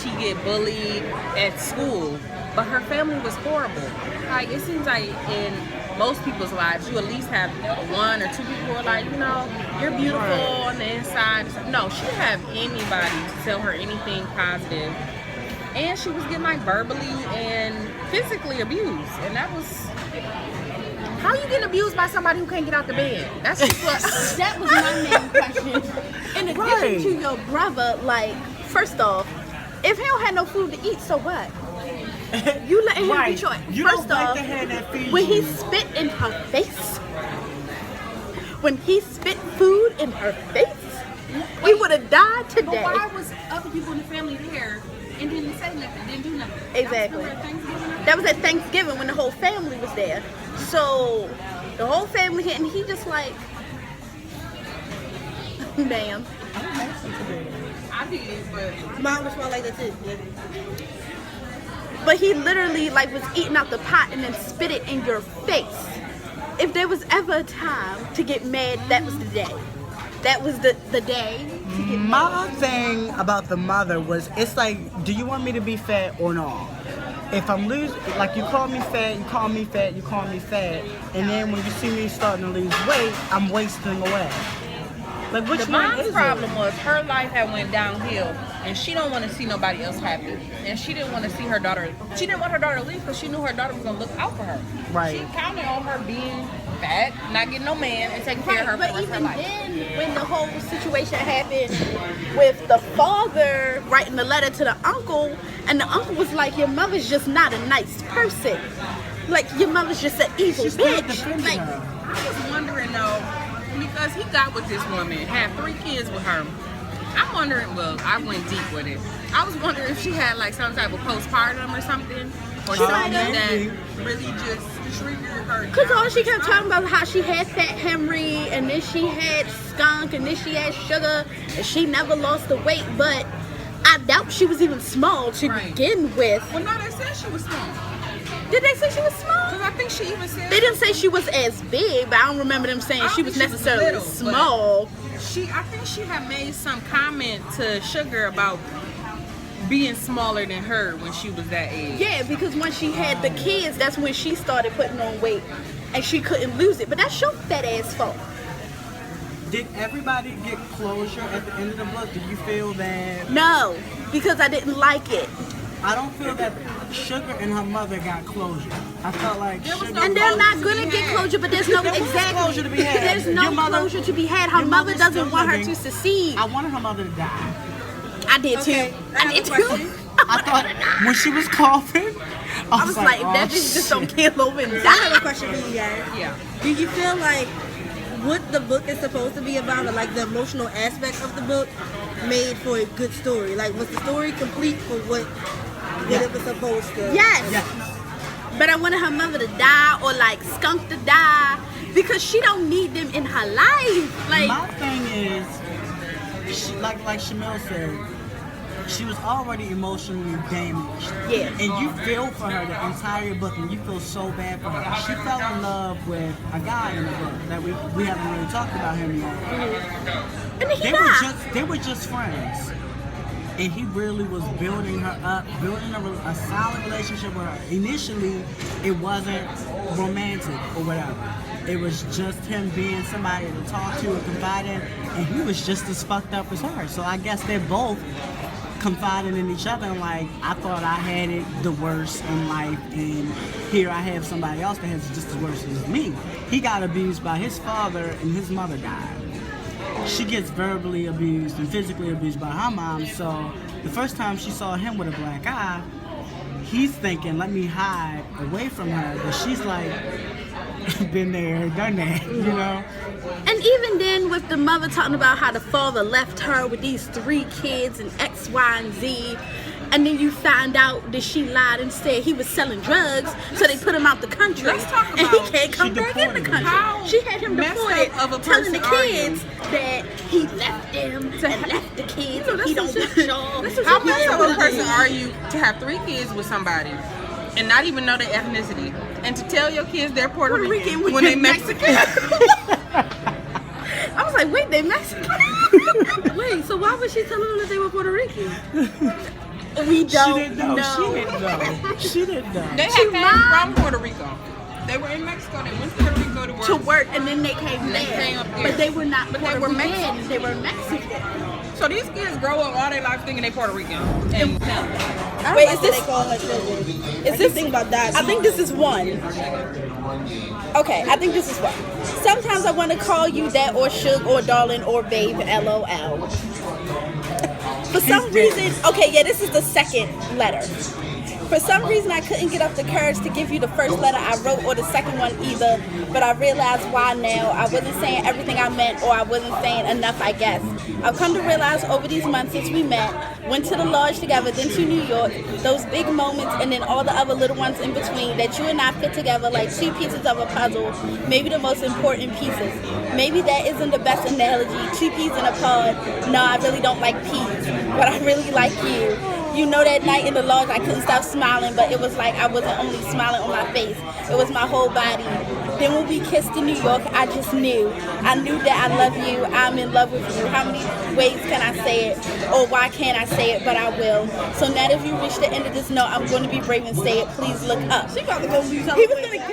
She get bullied at school, but her family was horrible. Like, it seems like in most people's lives, you at least have one or two people who are like, you know, you're beautiful on the inside. No, she didn't have anybody to tell her anything positive. And she was getting like verbally and physically abused. And that was... How are you getting abused by somebody who can't get out the bed? That's just what... That was my main question. In addition to your brother, like, first off, if he don't have no food to eat, so what? You let him be choice. You First don't off, like the hand that feeds when you. he spit in her face, when he spit food in her face, he would have died today. But why was other people in the family there and didn't say nothing, didn't do nothing? Exactly. That was at Thanksgiving when the whole family was there. So the whole family hit, and he just like, ma'am. I did, but Mine was smell like that too. But he literally like was eating out the pot and then spit it in your face. If there was ever a time to get mad, that was the day. That was the day to get My thing about the mother was, it's like, do you want me to be fat or not? If I'm losing, like, you call me fat, you call me fat, you call me fat, and then when you see me starting to lose weight, I'm wasting away. Like, which the one mom's is problem it? was her life had went downhill, and she don't want to see nobody else happy, and she didn't want to see her daughter. She didn't want her daughter to leave because she knew her daughter was gonna look out for her. Right. She counted on her being fat, not getting no man, and taking care of her for the rest of her life. But even then, when the whole situation happened with the father writing the letter to the uncle, and the uncle was like, your mother's just not a nice person. Like, your mother's just an evil bitch. Like, I was wondering though, because he got with this woman, had 3 kids with her. I'm wondering, well, I went deep with it. I was wondering if she had like some type of postpartum or something, or something that really just triggered her. because all she kept talking about how she had Fat Henry, and then she had Skunk, and then she had Sugar, and she never lost the weight, but I doubt she was even small to begin with. Well, no, they said she was small. Did they say she was small? Because I think she even said... They didn't say she was as big, but I don't remember them saying she was necessarily little, small. I think she had made some comment to Sugar about being smaller than her when she was that age. Yeah, because when she had the kids, that's when she started putting on weight, and she couldn't lose it. But that's your fat ass fault. Did everybody get closure at the end of the book? Did you feel that? No, because I didn't like it. I don't feel that Sugar and her mother got closure. I felt like Sugar... And they're not gonna get closure, but there's no closure to be had. There's no closure to be had. Her mother doesn't want her to succeed. I wanted her mother to die. I did too. I did too. I thought when she was coughing, I was like, oh, that bitch just don't kill over and I die. have a question for you guys. Yeah. Do you feel like what the book is supposed to be about, or like the emotional aspect of the book, made for a good story? Like, was the story complete for what it was supposed to? Yes. But I wanted her mother to die, or like Skunk to die, because she don't need them in her life. Like, my thing is, like Shamil said, she was already emotionally damaged. Yeah. And you feel for her the entire book, and you feel so bad for her. She fell in love with a guy in the book that we haven't really talked about him yet. And then he died. They were just friends. And he really was building her up, building a solid relationship with her. Initially, it wasn't romantic or whatever. It was just him being somebody to talk to and confide in, and he was just as fucked up as her. So I guess they're both confiding in each other, and like, I thought I had it the worst in life, and here I have somebody else that has it just as worse as me. He got abused by his father, and his mother died. She gets verbally abused and physically abused by her mom, so the first time she saw him with a black eye, he's thinking, let me hide away from her, but she's like, been there, done that, you know? And even then, with the mother talking about how the father left her with these 3 kids and X, Y, and Z, and then you find out that she lied and said he was selling drugs, so they put him out the country. Let's talk and he about- can't come back in the deported him. country. How She had him messed deported, up of a telling the person are you? kids that he left them and left the kids, and he don't want y'all. How messed up a person are you to have 3 kids with somebody and not even know their ethnicity, and to tell your kids they're Puerto Rican when they Mexican? I was like, wait, they Mexican? Wait, so why was she telling them that they were Puerto Rican? We don't She didn't know. She didn't know. They had came from Puerto Rico. They were in Mexico. They went to Puerto Rico to work. to work, and then they came They there. came up here. But they were not But they Puerto were Rican. Mexican. They were Mexican. So these kids grow up all their life thinking they Puerto Rican. And Wait, is They this? call her children. Is this? Think about that. I think this is one. Okay, I think this is one. Sometimes I want to call you that, or Suge, or darling, or babe. LOL. For some reason, okay, yeah, this is the second letter. For some reason, I couldn't get up the courage to give you the first letter I wrote or the second one either, but I realized why now. I wasn't saying everything I meant, or I wasn't saying enough, I guess. I've come to realize over these months since we met, went to the lodge together, then to New York, those big moments and then all the other little ones in between, that you and I fit together like 2 pieces of a puzzle, maybe the most important pieces. Maybe that isn't the best analogy, 2 peas in a pod. No, I really don't like peas, but I really like you. You know, that night in the lodge, I couldn't stop smiling, but it was like I wasn't only smiling on my face. It was my whole body. Then when we kissed in New York, I just knew. I knew that I love you. I'm in love with you. How many ways can I say it? Or why can't I say it? But I will. So now if you reach the end of this note, I'm going to be brave and say it. Please look up. She about to go do something. He was going to